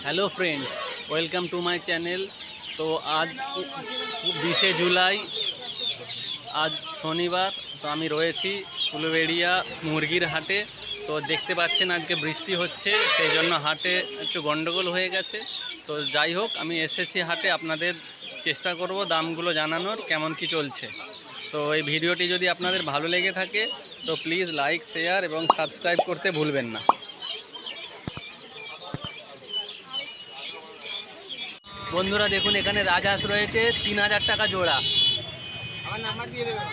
Hello friends, welcome to my channel. তো আজ 20শে জুলাই, আজ শনিবার। তো আমি রয়েছি উলুবেড়িয়া মুরগির হাটে। তো দেখতে পাচ্ছেন আজকে বৃষ্টি হচ্ছে, সেই জন্য হাটে একটু গন্ডগোল হয়ে গেছে। তো যাই হোক, আমি এসেছি হাটে, আপনাদের চেষ্টা করব দামগুলো জানানোর, কেমন কি চলছে। তো এই ভিডিওটি যদি আপনাদের ভালো লেগে থাকে তো প্লিজ লাইক, শেয়ার এবং সাবস্ক্রাইব করতে ভুলবেন না। বন্ধুরা দেখুন, এখানে রাজহাঁস রয়েছে 3000 টাকা জোড়া। আমার নাম্বার দিয়ে দেবেন।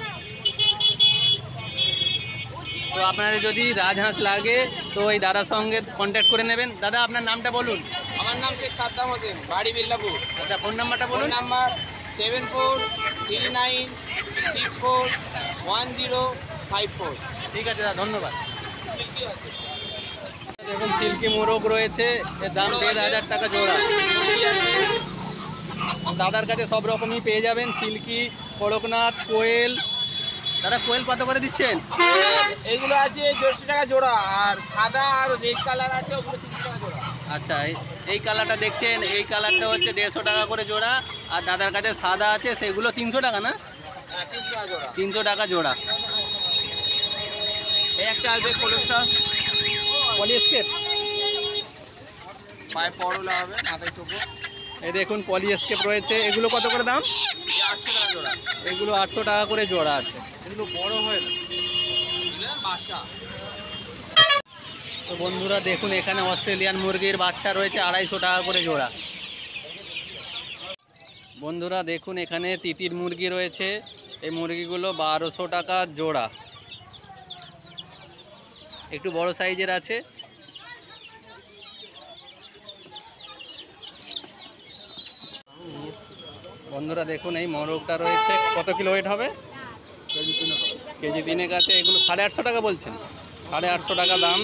তো আপনাদের যদি রাজহাঁস লাগে তো এই দাদার সঙ্গে কন্ট্যাক্ট করে নেবেন। দাদা, আপনার নামটা বলুন। আমার নাম শেখ সাদ্দাম হোসেন, বাড়ি বিল্লাপুর। আচ্ছা, ফোন নাম্বারটা ফোন বলুন। নাম্বার 7439641054। ঠিক আছে দাদা, ধন্যবাদ। সিল্কি আছে, দেখুন সিল্কি মোরগ রয়েছে, এর দাম 1500 টাকা জোড়া। দাদার কাছে সব রকমই পেয়ে যাবেন, সিল্কি, কড়কনাথ, কোয়েল। দাদা, কোয়েল কত করে দিচ্ছেন? এইগুলো আছে 150 টাকা জোড়া, আর সাদা আর রেড কালার আছে, ওগুলো 300 টাকা জোড়া। আচ্ছা, এই কালারটা দেখছেন, এই কালারটা হচ্ছে 150 টাকা করে জোড়া। আর দাদার কাছে সাদা আছে, সেগুলো 300 টাকা না? হ্যাঁ, 300 টাকা জোড়া। 300 টাকা জোড়া। এই একটা আছে কোলেস্টার, পলিস্কেপ, পায়ে পড়লা হবে, মাথায় টোপো। এই দেখুন পলিস্কেপ রয়েছে, এগুলো কত করে দাম? 800 টাকা জোড়া। এগুলো 800 টাকা করে জোড়া আছে। এগুলো বড় হয় না, বাচ্চা। তো বন্ধুরা দেখুন, এখানে অস্ট্রেলিয়ান মুরগির বাচ্চা রয়েছে 250 টাকা করে জোড়া। বন্ধুরা দেখুন, এখানে তিতির মুরগি রয়েছে, এই মুরগিগুলো 1200 টাকা জোড়া। একটু বড় সাইজের আছে। বন্ধুরা দেখুন, এই মোরগটা রয়েছে, কত কিলো ওয়েট হবে? কেজি 3 আছে। এগুলো 850 টাকা বলছেন? 850 টাকা দাম।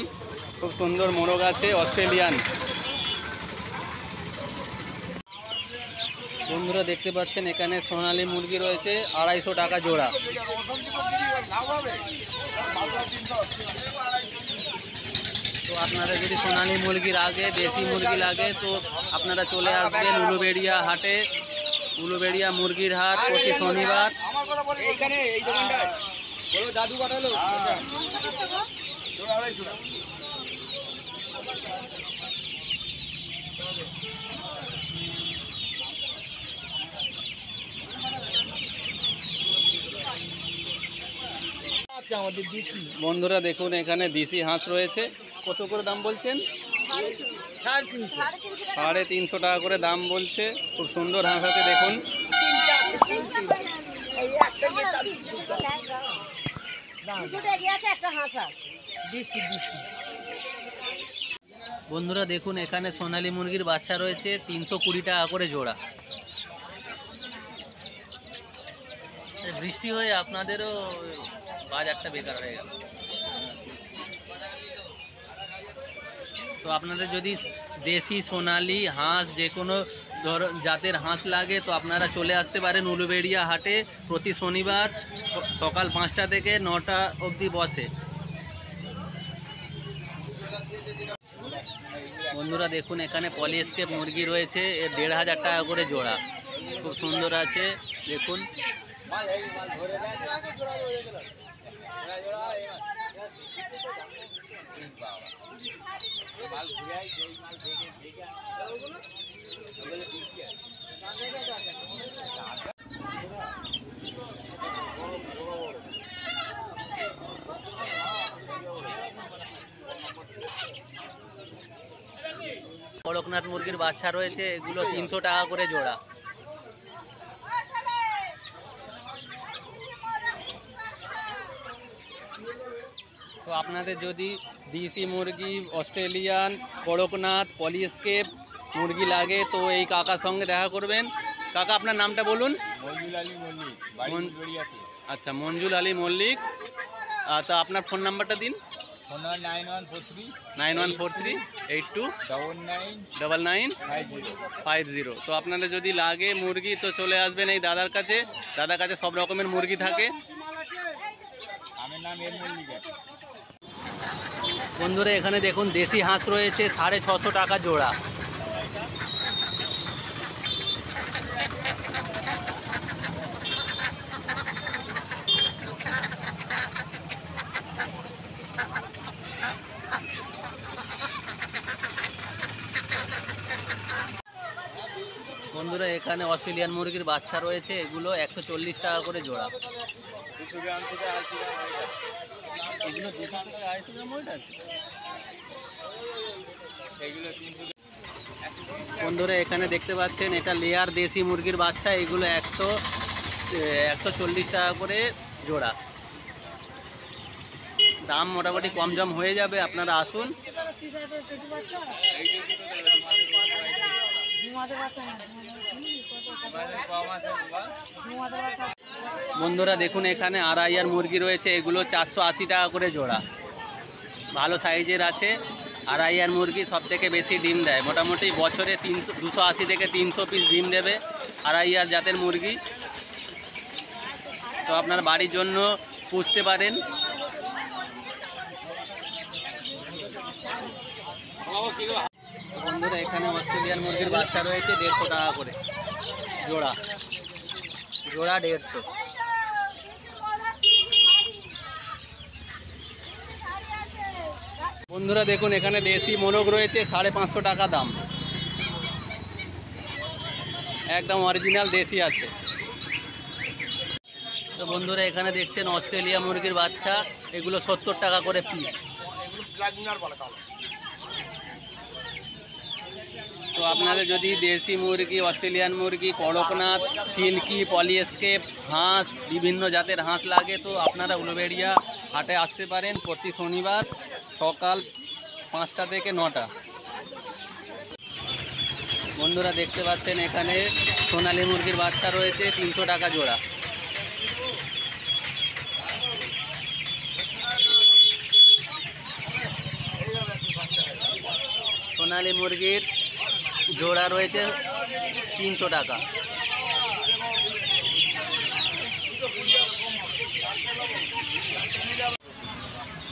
খুব সুন্দর মোরগ আছে, অস্ট্রেলিয়ান। বন্ধুরা দেখতে পাচ্ছেন, এখানে সোনালী মুরগি রয়েছে 250 টাকা জোড়া। তো আপনারা যদি সোনালী মুরগি লাগে, দেশি মুরগি লাগে, তো আপনারা চলে আসবেন উলুবেড়িয়া হাটে। উলুবেড়িয়া মুরগির হাট প্রতি শনিবার। এইখানে এই দোকানটায় বলো দাদু কাটালো। আচ্ছা, আমাদের দেশি বন্ধুরা দেখুন, এখানে দেশি হাঁস রয়েছে, কত করে দাম বলছেন? 350। 350 টাকা করে দাম বলছে। খুব সুন্দর হাঁস আছে, দেখুন। বন্ধুরা দেখুন, এখানে সোনালী মুরগির বাচ্চা রয়েছে 320 টাকা করে জোড়া। বৃষ্টি হয়ে আপনাদেরও বাজারটা বেকার হয়ে গেল। তো আপনাদের যদি দেশি সোনালী হাঁস যে কোনো জাতের হাঁস লাগে তো আপনারা চলে আসতে পারেন উলুবেড়িয়া হাটে। প্রতি শনিবার সকাল 5টা থেকে 9টা অবধি বসে। বন্ধুরা দেখুন, এখানে পলিস্কেপ মুরগি রয়েছে, এর 1500 টাকা করে জোড়া। খুব সুন্দর আছে, দেখুন। কড়কনাথ মুরগির বাচ্চা রয়েছে, এগুলো 300 টাকা করে জোড়া। তো আপনাদের যদি দেশি মুরগি, অস্ট্রেলিয়ান, কড়কনাথ, পলিস্কেপ মুরগি লাগে তো এই কাকার সঙ্গে দেখা করবেন। কাকা, আপনার নামটা বলুন। মঞ্জুল আলী মল্লিক, বাড়ি উলুবেড়িয়াতে। আচ্ছা, মঞ্জুল আলী মল্লিক। তা আপনার ফোন নাম্বারটা দিন। ফোন 9143 9143 82 99 9950। তো আপনাদের যদি লাগে মুরগি তো চলে আসবেন এই দাদার কাছে। দাদার কাছে সব রকমের মুরগি থাকে। আমার নাম এর মল্লিক। বন্ধুরা এখানে দেখুন দেশি হাঁস রয়েছে 650 টাকা জোড়া। বন্ধুরা এখানে অস্ট্রেলিয়ান মুরগির বাচ্চা রয়েছে, এগুলো 140 টাকা করে জোড়া। 200 গ্রাম থেকে 80 গ্রাম এগুলো 200 থেকে 250 গ্রাম ওয়েট আছে। সেগুলো 300। বন্ধুরা এখানে দেখতে পাচ্ছেন এটা লেয়ার দেশি মুরগির বাচ্চা, এগুলো 140 টাকা করে জোড়া। দাম মোটামুটি কম জম হয়ে যাবে, আপনারা আসুন। বন্ধুরা দেখুন এখানে আড়াইয়ার মুরগি রয়েছে, এগুলো 480 টাকা করে জোড়া। ভালো সাইজের আছে। আড়াইয়ার মুরগি সব থেকে বেশি ডিম দেয়, মোটামুটি বছরে 280 থেকে 300 পিস ডিম দেবে আড়াইয়ার জাতের মুরগি। তো আপনার বাড়ির জন্য পুষতে পারেন। বন্ধুরা এখানে অস্ট্রেলিয়ান মুরগির বাচ্চা রয়েছে 150 টাকা করে জোড়া, জোড়া 150। বন্ধুরা দেখুন এখানে দেশি মোরগ রয়েছে 550 টাকা দাম, একদম অরিজিনাল দেশি আছে। তো বন্ধুরা এখানে দেখছেন অস্ট্রেলিয়া মুরগির বাচ্চা, এগুলো 70 টাকা করে পিস। তো আপনাদের যদি দেশি মুরগি, অস্ট্রেলিয়ান মুরগি, কড়কনাথ, সিল্কি, পলিএসকেপ, হাঁস, বিভিন্ন জাতের হাঁস লাগে তো আপনারা উলুবেড়িয়া হাটে আসতে পারেন প্রতি শনিবার সকাল 5টা থেকে 9টা। বন্ধুরা দেখতে পাচ্ছেন এখানে সোনালী মুরগির বাচ্চা রয়েছে 300 টাকা জোড়া। সোনালী মুরগির জোড়া রয়েছে 300 টাকা।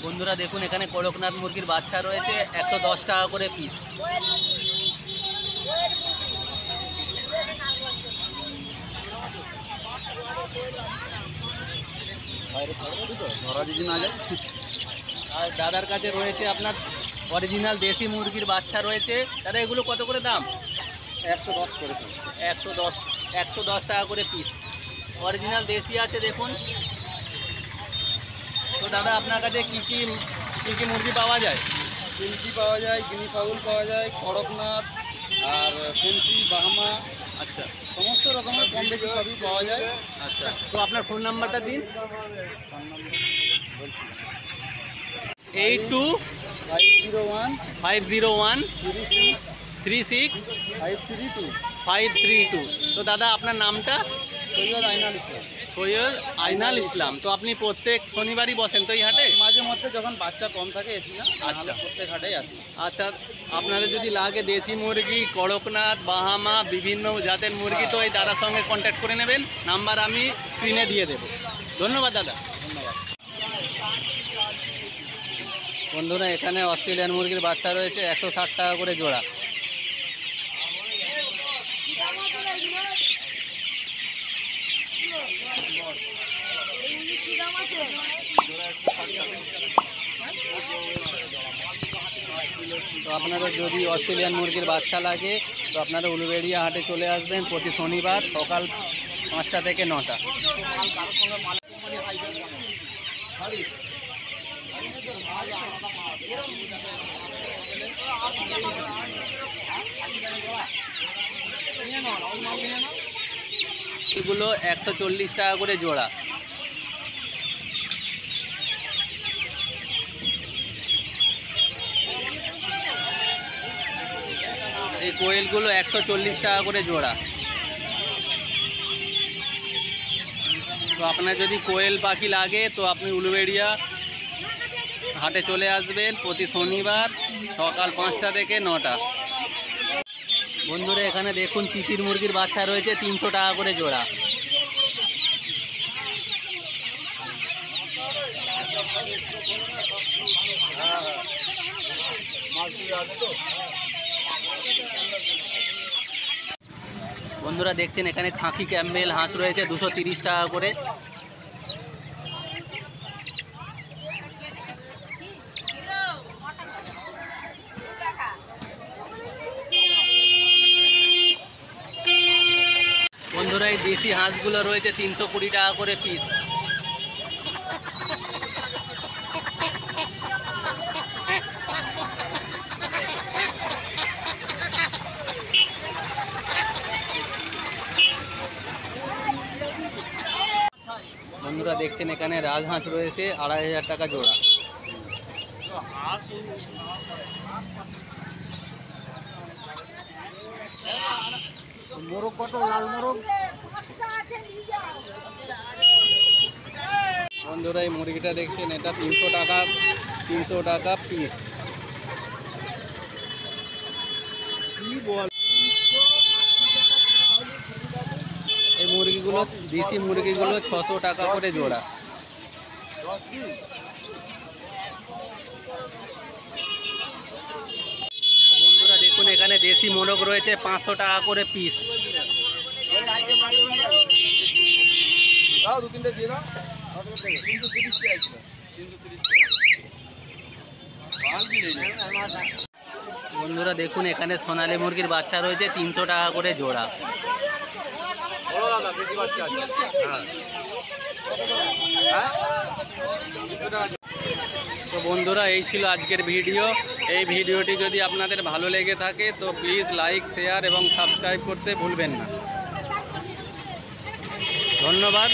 বন্ধুরা দেখুন এখানে কড়কনাথ মুরগির বাচ্চা রয়েছে 110 টাকা করে পিস। আর দাদার কাছে রয়েছে আপনার অরিজিনাল দেশি মুরগির বাচ্চা রয়েছে। দাদা এগুলো কত করে দাম? 110 করেছে। 110 টাকা করে পিস। অরিজিনাল দেশি আছে দেখুন। তো দাদা আপনার কাছে কি কি মুরগি পাওয়া যায়? সিল্কি পাওয়া যায়, গিনি ফাউল পাওয়া যায়, কড়কনাথ আর ফেন্সি, বাহামা, আচ্ছা সমস্ত রকমের কম বেশি সবই পাওয়া যায়। আচ্ছা, তো আপনার ফোন নাম্বারটা দিন। 82 501 501 36 36 532। 532। তো দাদা আপনার নামটা? সৈয়দ আইনাল ইসলাম। সৈয়দ আইনাল ইসলাম। তো আপনি প্রত্যেক শনিবারই বসেন তো এই হাটে? মাঝে মধ্যে যখন বাচ্চা কম থাকে এসি না, আচ্ছা। প্রত্যেক হাটেই আসি। আচ্ছা, আপনাদের যদি লাগে দেশি মুরগি, কড়কনাথ, বাহামা, বিভিন্ন জাতের মুরগি তো এই দাদার সঙ্গে কন্ট্যাক্ট করে নেবেন। নাম্বার আমি স্ক্রিনে দিয়ে দেবো। ধন্যবাদ দাদা। ধন্যবাদ। বন্ধুরা এখানে অস্ট্রেলিয়ান মুরগির বাচ্চা রয়েছে 160 টাকা করে জোড়া। তো আপনাদের যদি অস্ট্রেলিয়ান মুরগির বাচ্চা লাগে তো আপনারা উলুবেড়িয়া হাটে চলে আসবেন প্রতি শনিবার সকাল 5টা থেকে 9টা। এগুলো 140 টাকা করে জোড়া। এই কোয়েলগুলো 140 টাকা করে জোড়া। তো আপনার যদি কোয়েল পাখি লাগে তো আপনি উলুবেড়িয়া হাটে চলে আসবেন প্রতি শনিবার সকাল 5টা থেকে 9টা। বন্ধুরা এখানে দেখুন তিতির মুরগির বাচ্চা রয়েছে 300 টাকা করে জোড়া। বন্ধুরা দেখছেন এখানে খাকি ক্যাম্বেল হাঁস রয়েছে 230 টাকা করে। বন্ধুরা এই দেশি হাঁসগুলো রয়েছে 320 টাকা করে পিস। বন্ধুরা দেখছেন এখানে রাজহাঁস রয়েছে 2500 টাকা জোড়া। মোরগ কত? লাল মোরগ বন্ধুরা এই মুরগিটা দেখছেন এটা 300 টাকা পিস। এই মুরগিগুলো দেশি মুরগিগুলো 600 টাকা করে জোড়া। বন্ধুরা দেখুন এখানে দেশি মোরগ রয়েছে 500 টাকা করে পিস। দু তিনটে দিয়ে দাও। 330 টাকা ছিল। 330 বন্ধুরা দেখুন এখানে সোনালী মুরগির বাচ্চা রয়েছে 300 টাকা করে জোড়া। তো বন্ধুরা এই ছিল আজকের ভিডিও। এই ভিডিওটি যদি আপনাদের ভালো লেগে থাকে তো প্লিজ লাইক, শেয়ার এবং সাবস্ক্রাইব করতে ভুলবেন না। ধন্যবাদ।